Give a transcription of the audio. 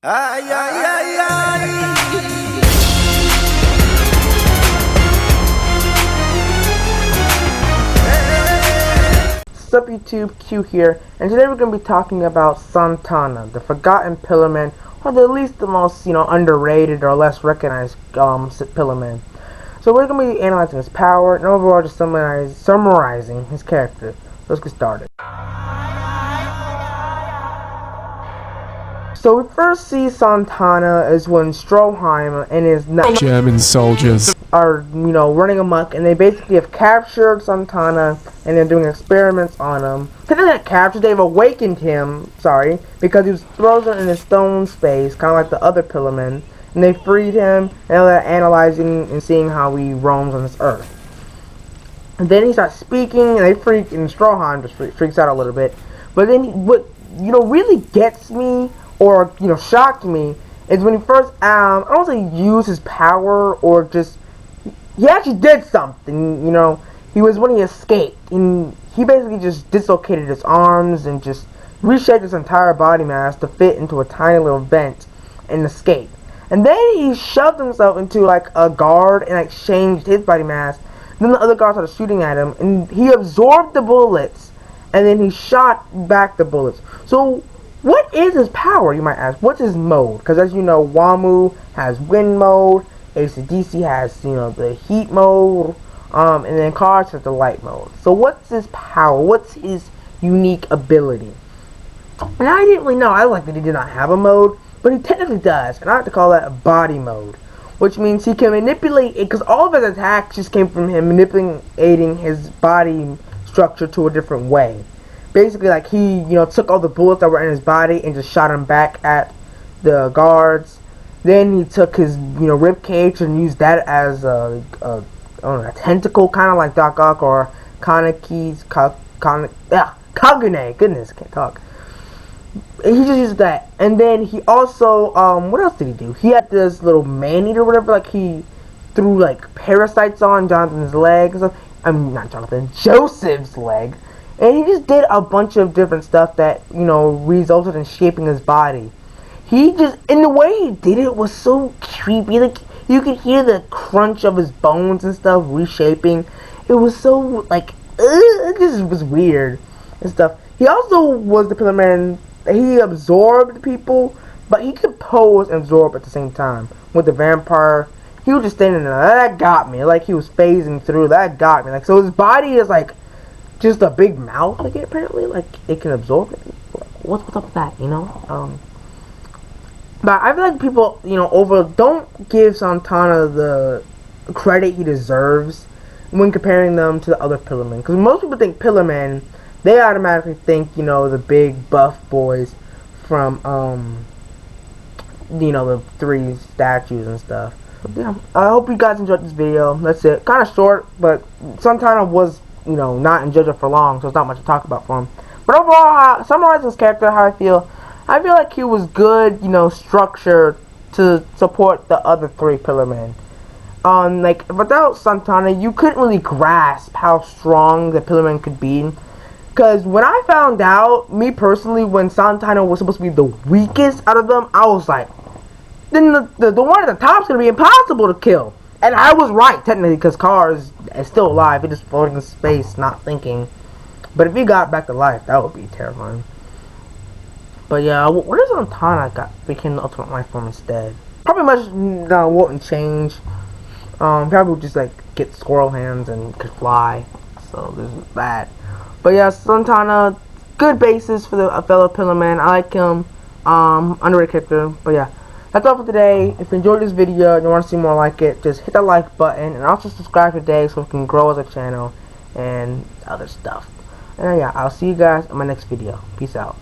Ay, ay, ay, ay. What's up YouTube, Q here, and today we're going to be talking about Santana, the forgotten pillarman, or at least the most, underrated or less recognized pillarman. So we're going to be analyzing his power and overall just summarizing his character. Let's get started. So we first see Santana is when Stroheim and his German soldiers are, running amok, and they basically have captured Santana, and they're doing experiments on him. They're not captured, they've awakened him, because he was frozen in a stone space, kind of like the other pillarmen, and they freed him, and they're analyzing and seeing how he roams on this earth. And then he starts speaking, and and Stroheim just freaks out a little bit. But then what, really gets me, or, shocked me, is when he first, I don't say used his power, or just, he actually did something, He was when he escaped, and he basically just dislocated his arms and just reshaped his entire body mass to fit into a tiny little vent and escape. And then he shoved himself into like a guard and changed his body mass. Then the other guards started shooting at him, and he absorbed the bullets, and then he shot back the bullets. So what is his power, you might ask? What's his mode? Because as you know, WAMU has wind mode, AC/DC has, the heat mode, and then Cars has the light mode. So what's his power? What's his unique ability? And I didn't really know. I like that he did not have a mode, but he technically does, and I like to call that a body mode, which means he can manipulate it, because all of his attacks just came from him manipulating his body structure to a different way. Basically, like, he, took all the bullets that were in his body and just shot them back at the guards. Then he took his, rib cage and used that as a tentacle, kind of like Doc Ock or Kagune. Goodness, I can't talk. He just used that. And then he also, what else did he do? He had this little man-eater or whatever, like, he threw, like, parasites on Jonathan's legs. Not Jonathan, Joseph's leg. And he just did a bunch of different stuff that, resulted in shaping his body. He just, and the way he did it was so creepy. Like, you could hear the crunch of his bones and stuff reshaping. It was so, like, it just was weird and stuff. He also was the pillarman. He absorbed people, but he could pose and absorb at the same time. With the vampire, he was just standing there. That got me. Like, he was phasing through. That got me. Like, so his body is, like, just a big mouth, like, apparently, like, it can absorb it. What's up with that, But I feel like people, don't give Santana the credit he deserves when comparing them to the other pillarmen. Because most people think pillarmen, they automatically think, the big buff boys from, the three statues and stuff. But, yeah, I hope you guys enjoyed this video. That's it. Kind of short, but Santana was, not in JoJo for long, so it's not much to talk about for him. But overall, summarizing his character, how I feel like he was good, structured to support the other three pillarmen. Like, without Santana, you couldn't really grasp how strong the pillarmen could be. Because when I found out, me personally, when Santana was supposed to be the weakest out of them, I was like, then the one at the top is going to be impossible to kill. And I was right, technically, because Cars is still alive. He just floating in space, not thinking. But if he got back to life, that would be terrifying. But yeah, what if Santana became the ultimate life form instead? Probably much wouldn't change. Probably would just like get squirrel hands and could fly. So there's that. But yeah, Santana, good basis for the fellow pillarman. I like him. Underrated character. But yeah, that's all for today. If you enjoyed this video and you want to see more like it, just hit that like button and also subscribe today so we can grow as a channel and other stuff. And yeah, I'll see you guys in my next video. Peace out.